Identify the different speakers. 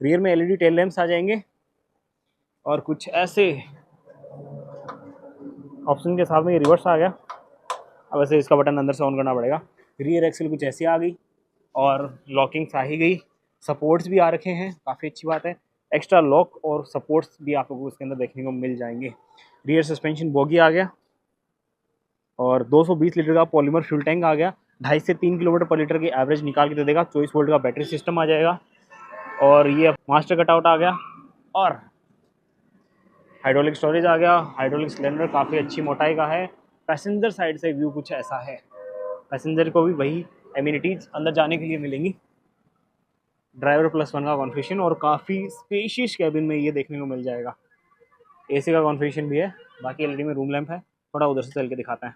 Speaker 1: Rear में LED tail lamps आ जाएंगे और कुछ ऐसे ऑप्शन के साथ में ये रिवर्स आ गया। अब वैसे इसका बटन अंदर से ऑन करना पड़ेगा। रियर एक्सेल कुछ ऐसी आ गई और लॉकिंग्स आ ही गई। सपोर्ट्स भी आ रखे हैं, काफ़ी अच्छी बात है। एक्स्ट्रा लॉक और सपोर्ट्स भी आप लोगों को इसके अंदर देखने को मिल जाएंगे। रियर सस्पेंशन बॉगी आ गया और 220 लीटर का पॉलीमर फ्यूल टैंक आ गया। 2.5 से 3 किलोमीटर पर लीटर की एवरेज निकाल के दे देगा। 24 वोल्ट का बैटरी सिस्टम आ जाएगा और ये मास्टर कटआउट आ गया और हाइड्रोलिक स्टोरेज आ गया। हाइड्रोलिक सिलेंडर काफ़ी अच्छी मोटाई का है। पैसेंजर साइड से व्यू कुछ ऐसा है। पैसेंजर को भी वही एमिनिटीज़ अंदर जाने के लिए मिलेंगी। ड्राइवर +1 का कॉन्फ़िगरेशन और काफ़ी स्पेशियस कैबिन में ये देखने को मिल जाएगा। एसी का कॉन्फ़िगरेशन भी है। बाकी एलईडी में रूम लैंप है। थोड़ा उधर से चल के दिखाते हैं।